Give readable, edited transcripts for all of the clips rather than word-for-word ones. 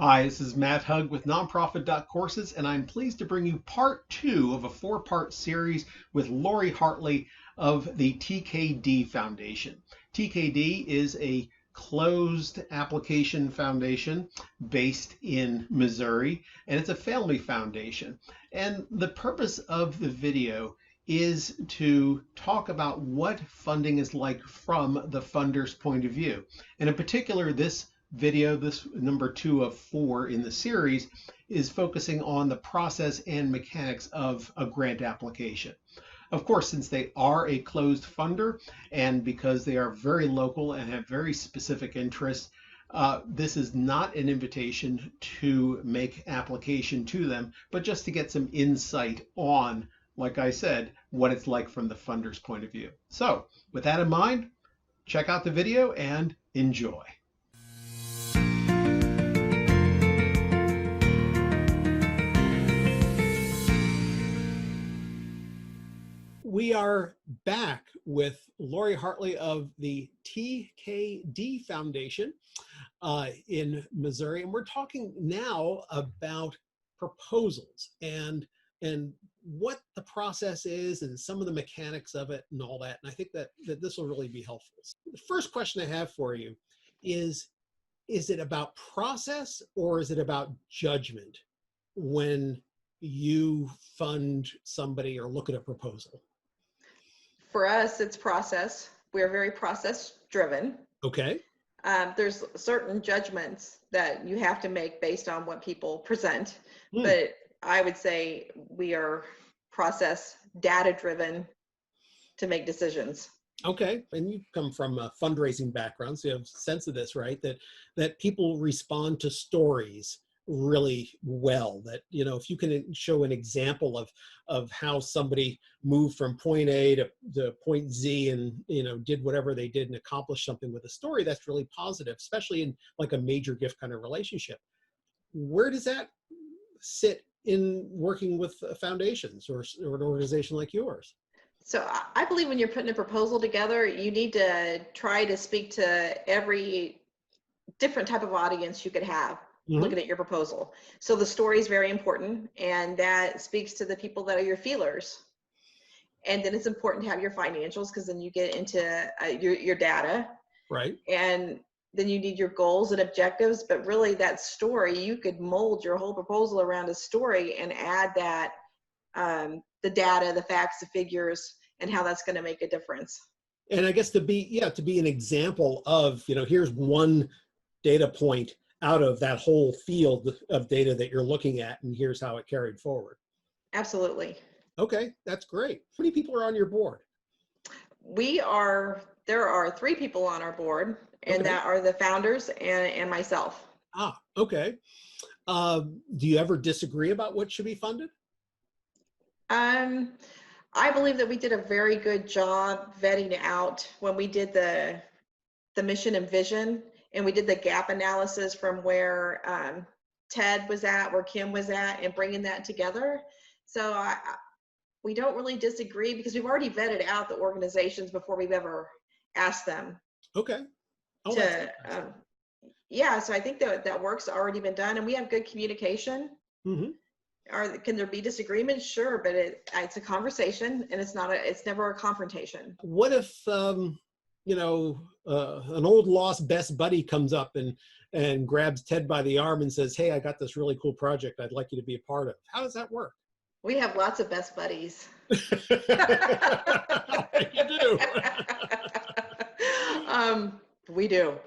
Hi, this is Matt Hugg with Nonprofit.Courses, and I'm pleased to bring you part two of a four-part series with Lorrie Hartley of the TKD Foundation. TKD is a closed application foundation based in Missouri, and it's a family foundation. And the purpose of the video is to talk about what funding is like from the funder's point of view. And in particular, this video, this number 2 of 4 in the series, is focusing on the process and mechanics of a grant application. Of course, since they are a closed funder and because they are very local and have very specific interests, this is not an invitation to make application to them, but just to get some insight on, like I said, what it's like from the funder's point of view. So with that in mind, check out the video and enjoy. We are back with Lorrie Hartley of the TKD Foundation in Missouri, and we're talking now about proposals and what the process is and some of the mechanics of it and all that. And I think that this will really be helpful. The first question I have for you is it about process or is it about judgment when you fund somebody or look at a proposal? For us, it's process. We're very process driven. Okay. There's certain judgments that you have to make based on what people present, but I would say we are process data driven to make decisions. Okay, and you come from a fundraising background, so you have a sense of this, right? That people respond to stories really well. That, you know, if you can show an example of how somebody moved from point A to point Z and, you know, did whatever they did and accomplished something with a story, that's really positive, especially in like a major gift kind of relationship. Where does that sit in working with foundations or an organization like yours? So I believe when you're putting a proposal together, you need to try to speak to every different type of audience you could have looking at your proposal. So the story is very important, and that speaks to the people that are your feelers. And then it's important to have your financials, because then you get into your data. Right. And then you need your goals and objectives. But really, that story, you could mold your whole proposal around a story and add that the data, the facts, the figures, and how that's going to make a difference. And I guess to be an example of, you know, here's one data point out of that whole field of data that you're looking at, and here's how it carried forward. Absolutely. Okay, that's great. How many people are on your board? There are 3 people on our board, and that are the founders and myself. Ah, okay. Do you ever disagree about what should be funded? I believe that we did a very good job vetting out when we did the mission and vision, and we did the gap analysis from where Ted was at, where Kim was at, and bringing that together. So we don't really disagree because we've already vetted out the organizations before we've ever asked them. Okay. Oh, yeah, so I think that work's already been done, and we have good communication. Can there be disagreements? Sure, but it's a conversation, and it's never a confrontation. What if you know, an old lost best buddy comes up and grabs Ted by the arm and says, "Hey, I got this really cool project I'd like you to be a part of." How does that work? We have lots of best buddies. You do. We do.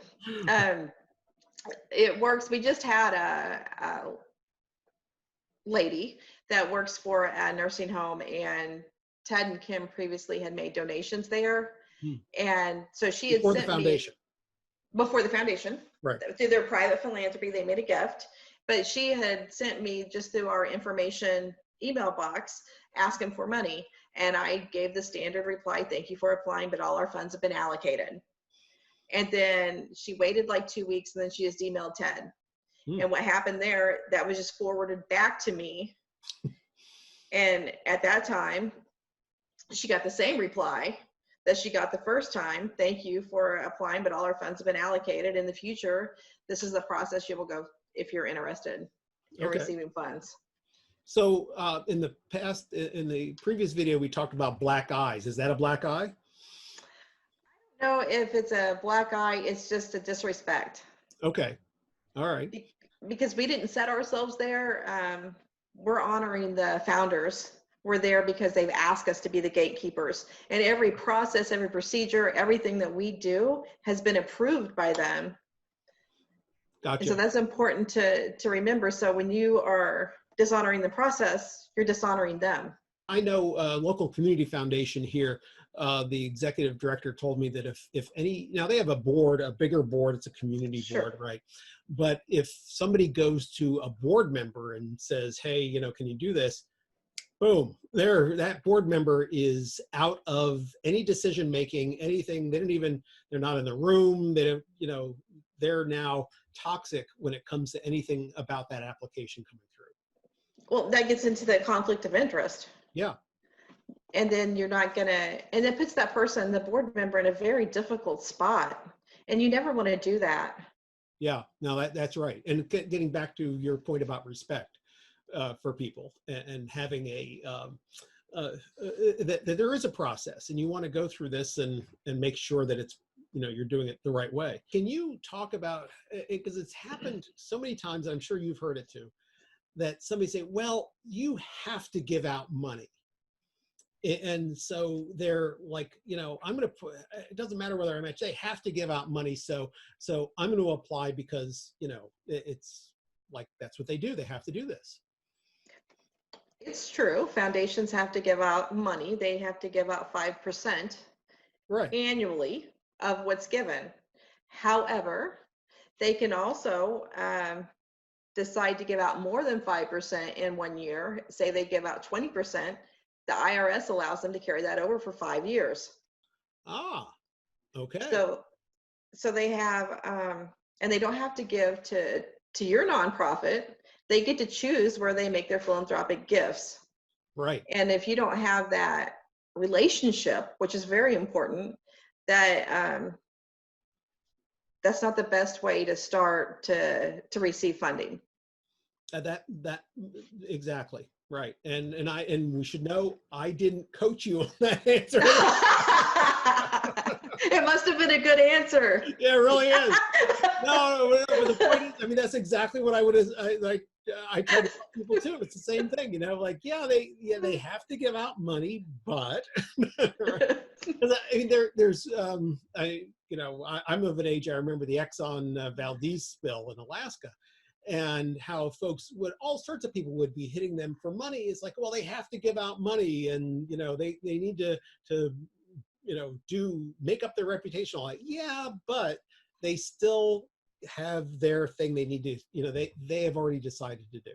It works. We just had a lady that works for a nursing home, and Ted and Kim previously had made donations there. And so she had sent me before the foundation, right, through their private philanthropy, they made a gift, but she had sent me just through our information email box asking for money, and I gave the standard reply, "Thank you for applying, but all our funds have been allocated." And then she waited like 2 weeks, and then she just emailed Ted. And what happened there, that was just forwarded back to me. And at that time, she got the same reply that she got the first time. "Thank you for applying, but all our funds have been allocated. In the future, this is the process you will go if you're interested in receiving funds. So in the previous video, we talked about black eyes. Is that a black eye? I don't know if it's a black eye. It's just a disrespect. Okay. All right. Because we didn't set ourselves there. We're honoring the founders. We're there because they've asked us to be the gatekeepers. And every process, every procedure, everything that we do has been approved by them. Gotcha. And so that's important to remember. So when you are dishonoring the process, you're dishonoring them. I know local community foundation here, the executive director told me that if any, now they have a board, a bigger board, it's a community board, right? But if somebody goes to a board member and says, hey, you know, can you do this? Boom, that board member is out of any decision making, anything. They're not in the room. They don't, you know, they're now toxic when it comes to anything about that application coming through. Well, that gets into the conflict of interest. Yeah. And then you're not gonna, and it puts that person, the board member, in a very difficult spot. And you never want to do that. Yeah, no, that's right. And getting back to your point about respect for people and having that there is a process, and you want to go through this and make sure that it's, you know, you're doing it the right way. Can you talk about it? Because it's happened so many times, I'm sure you've heard it too, that somebody say, well, you have to give out money. And so they're like, you know, I'm going to put, it doesn't matter whether I'm they have to give out money. So I'm going to apply because, you know, it's like, that's what they do. They have to do this. It's true. Foundations have to give out money. They have to give out 5% annually of what's given. However, they can also decide to give out more than 5% in 1 year. Say they give out 20%. The IRS allows them to carry that over for 5 years. Ah, okay. So they have, and they don't have to give to your nonprofit. They get to choose where they make their philanthropic gifts. Right. And if you don't have that relationship, which is very important, that that's not the best way to start to receive funding. That exactly. Right. And we should know I didn't coach you on that answer. It must have been a good answer. Yeah, it really is. No, but the point is, I mean, that's exactly what I would have, I try to tell people too. It's the same thing, you know, like, they have to give out money, but right? I mean, there's, I'm of an age, I remember the Exxon Valdez spill in Alaska. And how folks all sorts of people would be hitting them for money. It's like, well, they have to give out money, and you know they need to you know make up their reputation. Like, yeah, but they still have their thing they need to, you know, they have already decided to do.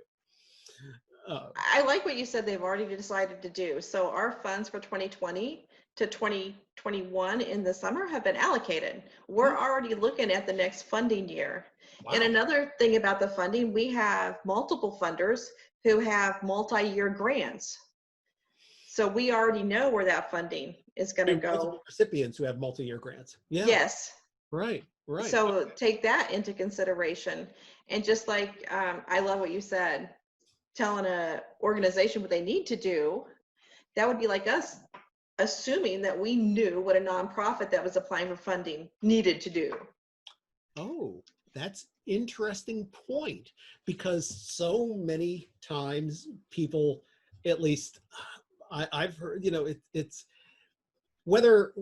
I like what you said. They've already decided to do. So our funds for 2020 to 2021 in the summer have been allocated. We're already looking at the next funding year. Wow. And another thing about the funding, we have multiple funders who have multi-year grants. So we already know where that funding is going to go. Multiple recipients who have multi-year grants. Yeah. Yes. Right. So take that into consideration. And just like, I love what you said, telling an organization what they need to do, that would be like us assuming that we knew what a nonprofit that was applying for funding needed to do. Oh, that's interesting point, because so many times people, at least I've heard, you know, it's whether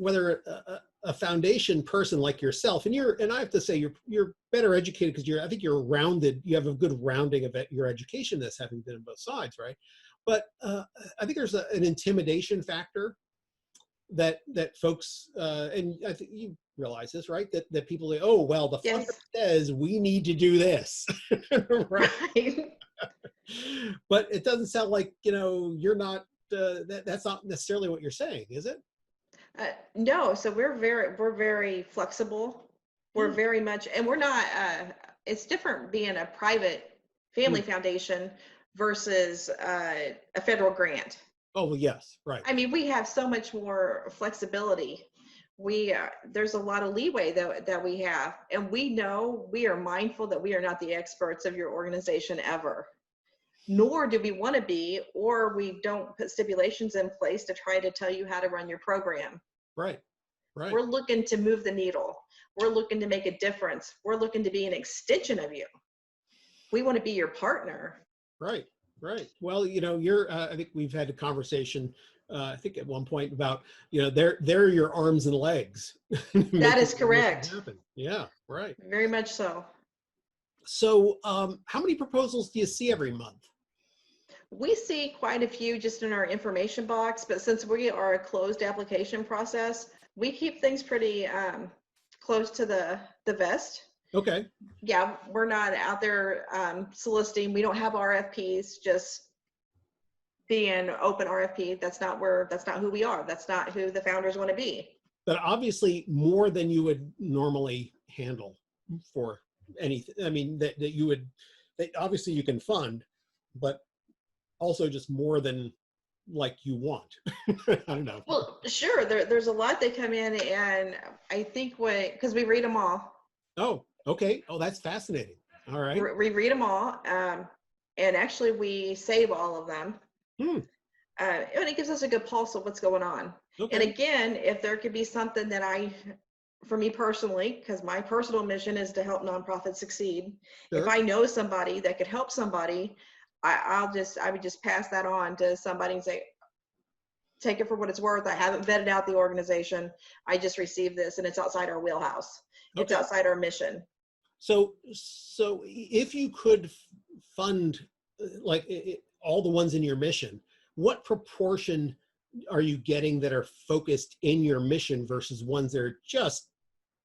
a foundation person like yourself, and I have to say you're better educated because I think you're rounded, you have a good rounding of your education, that's having been on both sides, right? But I think there's an intimidation factor that folks, and I think you realize this, right? That people say, oh, well, the funder says we need to do this. Right. But it doesn't sound like, you know, you're not, that's not necessarily what you're saying, is it? No, so we're very flexible. We're very much, and we're not, it's different being a private family foundation versus a federal grant. Oh, well, yes, right. I mean, we have so much more flexibility there's a lot of leeway that we have, and we know, we are mindful that we are not the experts of your organization ever, nor do we want to be, or we don't put stipulations in place to try to tell you how to run your program. Right. We're looking to move the needle. We're looking to make a difference. We're looking to be an extension of you. We want to be your partner. Right. Well, I think we've had a conversation, I think at one point about, they're your arms and legs. That is correct. Yeah, right. Very much so. So how many proposals do you see every month? We see quite a few just in our information box, but since we are a closed application process, we keep things pretty close to the vest. Okay. Yeah, we're not out there soliciting. We don't have RFPs, just being open RFP. That's not who we are. That's not who the founders want to be. But obviously more than you would normally handle for anything. I mean, that obviously you can fund, but also just more than like you want. I don't know. Well, sure. There's a lot that come in, and I think because we read them all. Oh, okay. Oh, that's fascinating. All right. We read them all. And actually we save all of them. And it gives us a good pulse of what's going on. Okay. And again, if there could be something that for me personally, because my personal mission is to help nonprofits succeed. Sure. If I know somebody that could help somebody, I would just pass that on to somebody and say, take it for what it's worth. I haven't vetted out the organization. I just received this, and it's outside our wheelhouse. Okay. It's outside our mission. So if you could fund all the ones in your mission, what proportion are you getting that are focused in your mission versus ones that are just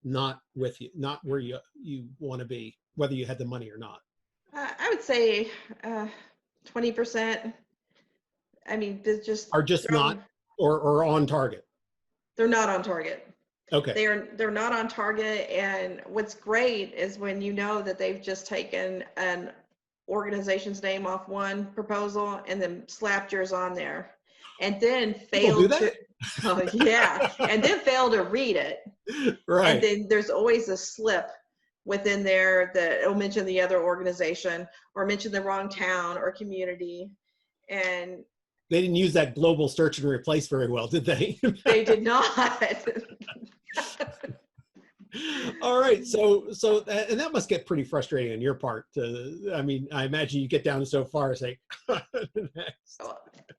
not with you, not where you want to be, whether you had the money or not? I would say 20%. I mean, are just not or on target. They're not on target. Okay. They're not on target, and what's great is when you know that they've just taken an organization's name off one proposal and then slapped yours on there, and then failed to. Oh yeah, and then failed to read it. Right. And then there's always a slip within there that will mention the other organization or mention the wrong town or community, and they didn't use that global search and replace very well, did they? They did not. All right, so and that must get pretty frustrating on your part. I mean, I imagine you get down so far, say, next.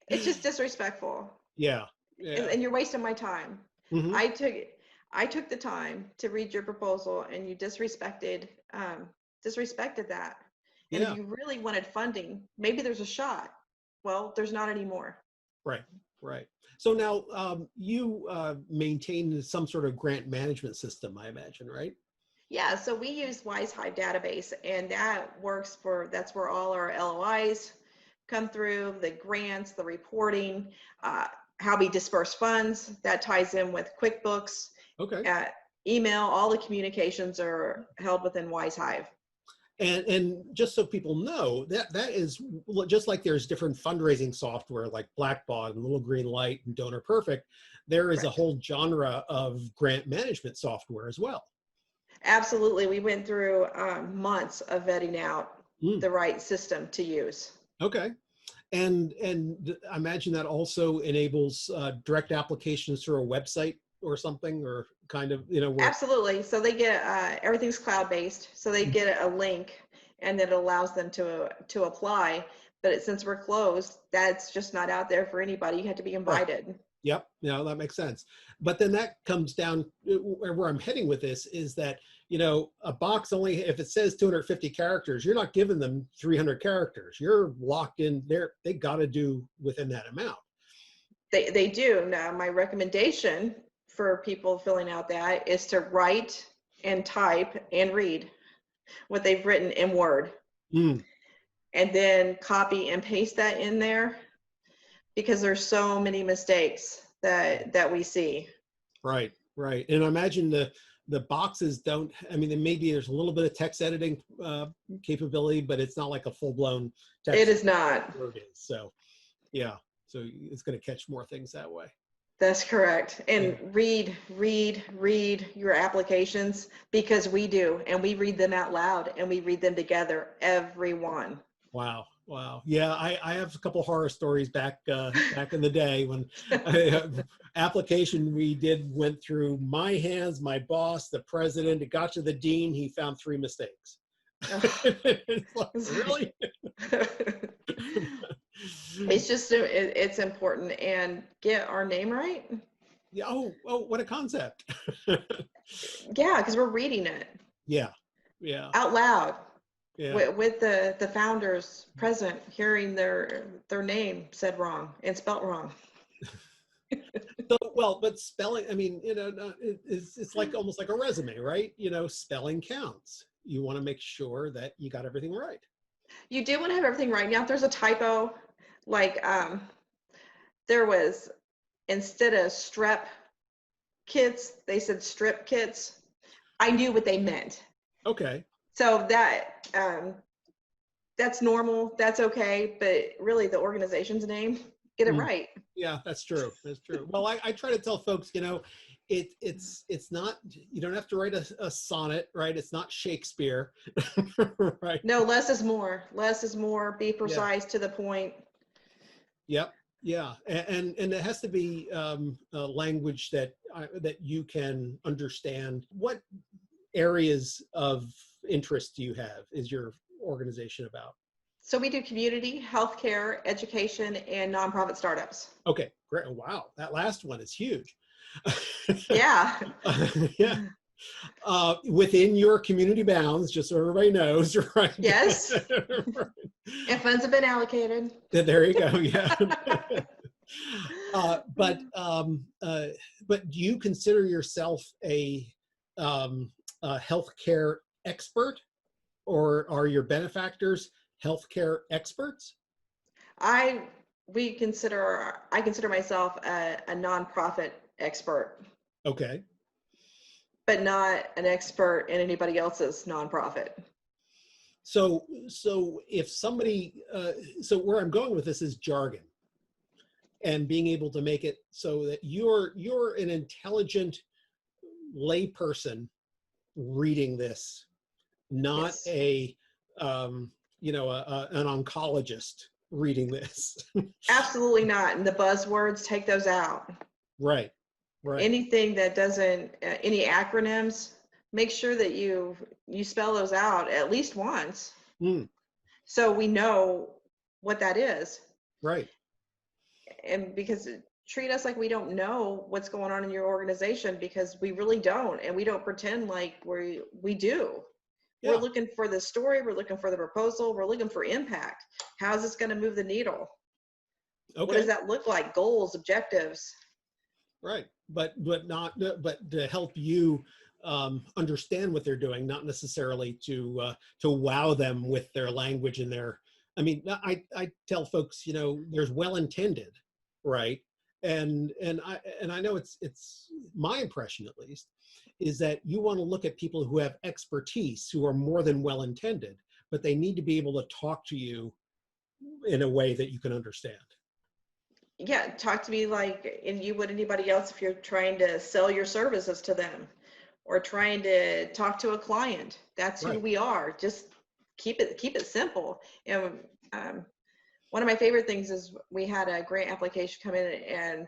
It's just disrespectful. Yeah. And you're wasting my time. Mm-hmm. I took the time to read your proposal, and you disrespected that. And if you really wanted funding, maybe there's a shot. Well, there's not anymore. Right. So now you maintain some sort of grant management system, I imagine, right? Yeah, so we use WiseHive database, and that's where all our LOIs come through, the grants, the reporting, how we disperse funds. That ties in with QuickBooks. Okay. Email, all the communications are held within WiseHive. And just so people know, that is just like there's different fundraising software like Blackbaud and Little Green Light and Donor Perfect, there is a whole genre of grant management software as well. Absolutely. We went through months of vetting out the right system to use. Okay. And I imagine that also enables direct applications through a website or something, or kind of, Absolutely. So they get everything's cloud-based, so they get a link, and it allows them to apply. But since we're closed, that's just not out there for anybody. You have to be invited. Right. Yep. Yeah, that makes sense. But then that comes down where I'm heading with this is that, a box only, if it says 250 characters, you're not giving them 300 characters. You're locked in there. They got to do within that amount. They do. Now, my recommendation for people filling out that is to write and type and read what they've written in Word. And then copy and paste that in there, because there's so many mistakes that we see. Right. And I imagine the boxes don't, maybe there's a little bit of text editing capability, but it's not like a full-blown text. It is not. So yeah, so it's going to catch more things that way. That's correct. And read your applications, because we do, and we read them out loud and we read them together, everyone. Wow. Wow. Yeah, I have a couple horror stories back in the day when application we went through my hands, my boss, the president. It got to the dean. He found 3 mistakes. It's like, really? It's just, it's important, and get our name right. Yeah. Oh, what a concept. Yeah, because we're reading it. Yeah. Yeah. Out loud. Yeah. With the founders present, hearing their name said wrong and spelt wrong. So, well, but spelling, I mean, it's like almost like a resume, right? Spelling counts. You want to make sure that you got everything right. You do want to have everything right. Now, if there's a typo, like there was, instead of strep kits, they said strip kits. I knew what they meant. Okay. So that's normal. That's okay. But really, the organization's name, get it right. Yeah, that's true. That's true. Well, I try to tell folks, it's not, you don't have to write a sonnet, right? It's not Shakespeare, right? No, less is more. Less is more. Be precise, to the point. Yep. Yeah. And it has to be a language that you can understand. What areas of interest do you have? Is your organization about? So we do community, healthcare, education, and nonprofit startups. Okay, great. Wow, that last one is huge. Yeah. Yeah. Within your community bounds, just so everybody knows, right? Yes. Right. And funds have been allocated. There you go. Yeah. But do you consider yourself a healthcare expert, or are your benefactors healthcare experts? I consider myself a nonprofit expert. Okay. But not an expert in anybody else's nonprofit. So if somebody, so where I'm going with this is jargon, and being able to make it so that you're an intelligent layperson reading this, not an oncologist reading this. Absolutely not. And the buzzwords, take those out. Right. Right. Anything that doesn't, any acronyms, make sure that you spell those out at least once. So we know what that is. Right. And because treat us like we don't know what's going on in your organization, because we really don't. And we don't pretend like we do. Yeah. We're looking for the story. We're looking for the proposal. We're looking for impact. How is this going to move the needle? Okay. What does that look like? Goals, objectives. Right. But to help you understand what they're doing, not necessarily to wow them with their language and their. I mean, I tell folks, there's well-intended, right? And I know it's my impression, at least, is that you want to look at people who have expertise, who are more than well-intended, but they need to be able to talk to you in a way that you can understand. Yeah, talk to me like you would anybody else if you're trying to sell your services to them or trying to talk to a client. That's right. Who we are. Just keep it simple. And one of my favorite things is we had a grant application come in, and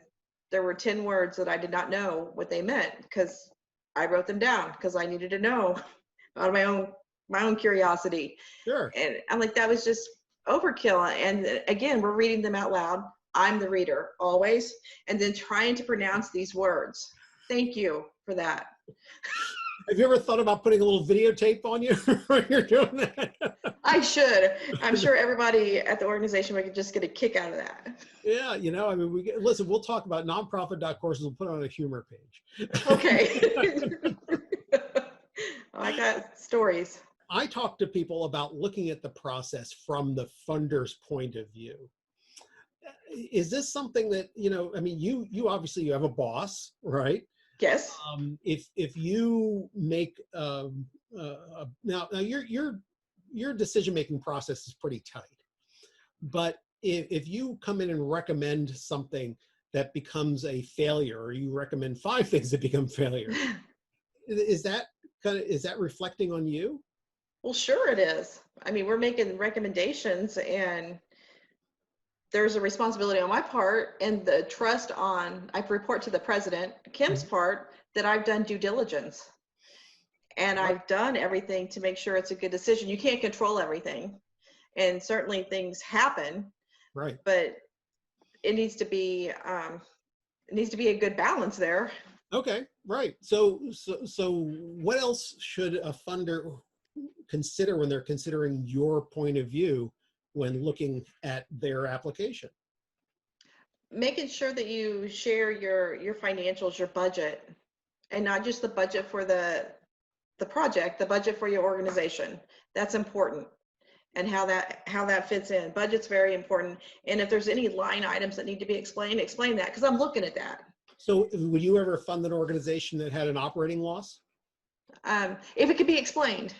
there were 10 words that I did not know what they meant, because I wrote them down because I needed to know out of my own curiosity. Sure. And I'm like, that was just overkill. And again, we're reading them out loud. I'm the reader always, and then trying to pronounce these words. Thank you for that. Have you ever thought about putting a little videotape on you when you're doing that? I should. I'm sure everybody at the organization would just get a kick out of that. Yeah, I mean, listen, we'll talk about Nonprofit.Courses. We'll put it on a humor page. Okay. I got stories. I talk to people about looking at the process from the funder's point of view. Is this something that, I mean, you obviously you have a boss, right? Yes. If you make now your decision-making process is pretty tight, but if you come in and recommend something that becomes a failure, or you recommend 5 things that become failures. Is that reflecting on you? Well, sure it is. I mean, we're making recommendations, and there's a responsibility on my part and the trust on, I report to the president, Kim's part, that I've done due diligence. And I've done everything to make sure it's a good decision. You can't control everything. And certainly things happen. Right. But it needs to be a good balance there. Okay, right. So what else should a funder consider when they're considering your point of view when looking at their application? Making sure that you share your financials, your budget, and not just the budget for the project, the budget for your organization. That's important. And how that fits in. Budget's very important. And if there's any line items that need to be explained, explain that, because I'm looking at that. So would you ever fund an organization that had an operating loss? If it could be explained.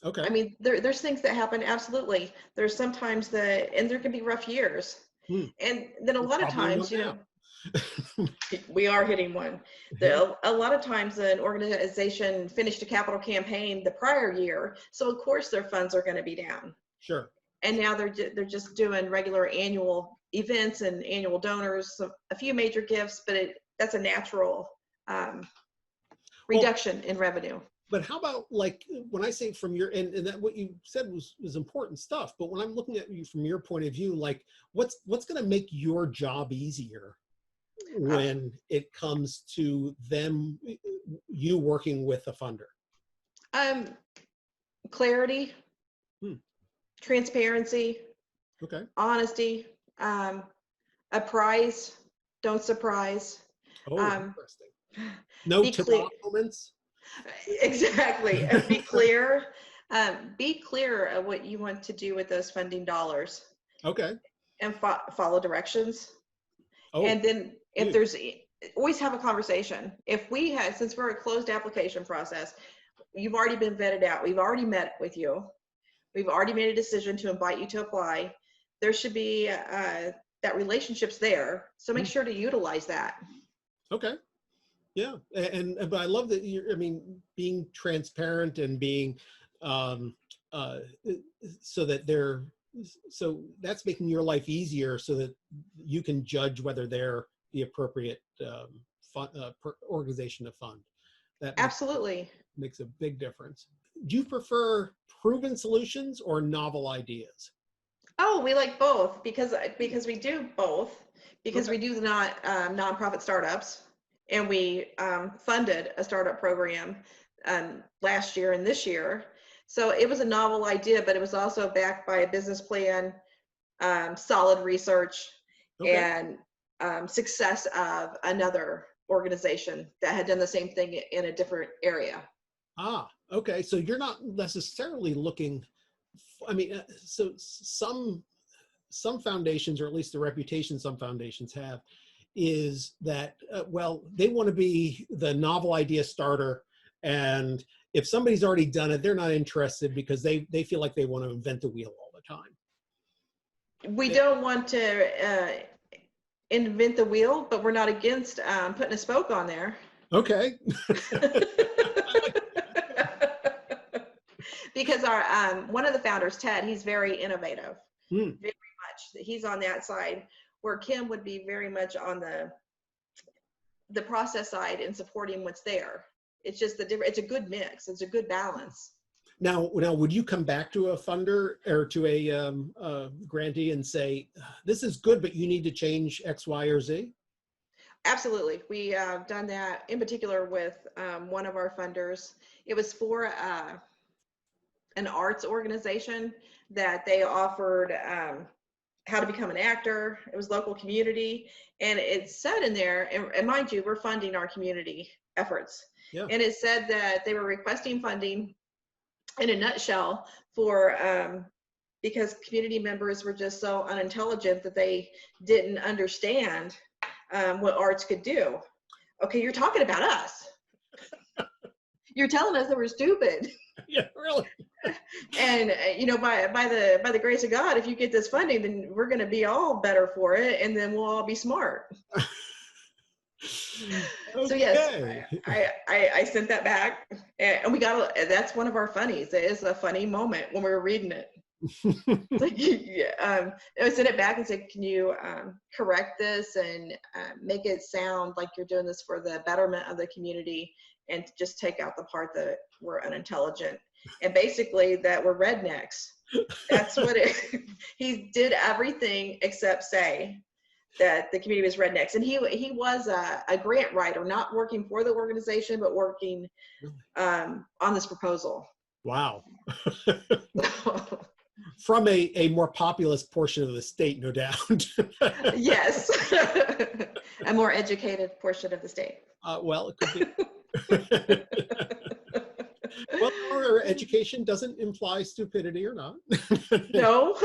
Okay. I mean, there's things that happen, absolutely. There's sometimes and there can be rough years. And then a lot of times, we are hitting one. A lot of times an organization finished a capital campaign the prior year, so of course their funds are going to be down. Sure. And now they're just doing regular annual events and annual donors, so a few major gifts, but that's a natural reduction in revenue. But how about, like, when I say from your, and that what you said was important stuff, but when I'm looking at you from your point of view, like what's going to make your job easier when it comes to you working with a funder? Clarity, transparency, okay, honesty, apprise, don't surprise. Oh, interesting. No typical moments. Exactly. And be clear. Be clear of what you want to do with those funding dollars. Okay. And follow directions. Oh, and then if there's, always have a conversation. Since we're a closed application process, you've already been vetted out. We've already met with you. We've already made a decision to invite you to apply. There should be that relationship's there. So make sure to utilize that. Okay. Yeah. But I love that being transparent and being, so that's making your life easier so that you can judge whether they're the appropriate organization to fund. That absolutely makes a big difference. Do you prefer proven solutions or novel ideas? Oh, we like both because we do both, because we do the nonprofit startups, and we funded a startup program last year and this year. So it was a novel idea, but it was also backed by a business plan, solid research, and success of another organization that had done the same thing in a different area. Ah, okay. So you're not necessarily looking, so some foundations, or at least the reputation some foundations have, is that, they want to be the novel idea starter. And if somebody's already done it, they're not interested because they feel like they want to invent the wheel all the time. We don't want to invent the wheel, but we're not against putting a spoke on there. Okay. Because our one of the founders, Ted, he's very innovative, very much. He's on that side, where Kim would be very much on the process side and supporting what's there. It's just it's a good mix. It's a good balance. Now, would you come back to a funder or to a grantee and say, this is good, but you need to change X, Y, or Z? Absolutely. We have done that in particular with one of our funders. It was for an arts organization that they offered how to become an actor. It was local community. And it said in there, and mind you, we're funding our community efforts. Yeah. And it said that they were requesting funding, in a nutshell, for because community members were just so unintelligent that they didn't understand what arts could do. Okay, you're talking about us. You're telling us that we're stupid. Yeah, really. And by the grace of God, if you get this funding, then we're going to be all better for it, and then we'll all be smart. So yes, I sent that back, and we got, that's one of our funnies. It is a funny moment when we were reading it. Like, I sent it back and said, can you correct this and make it sound like you're doing this for the betterment of the community, and just take out the part that we're unintelligent and basically that we're rednecks. That's what he did everything except say that the community was rednecks. And he was a grant writer, not working for the organization, but working on this proposal. Wow. From a more populous portion of the state, no doubt. Yes. A more educated portion of the state. Well, it could be. Well, our education doesn't imply stupidity or not. No.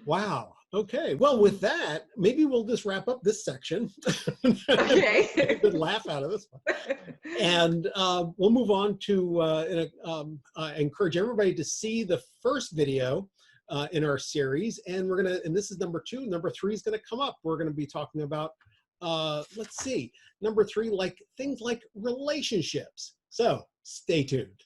Wow. Okay. Well, with that, maybe we'll just wrap up this section. Okay. A good laugh out of this one. And we'll move on to encourage everybody to see the first video in our series. And we're going to, and this is number 2. Number 3 is going to come up. We're going to be talking about, let's see, number 3, like things like relationships. So stay tuned.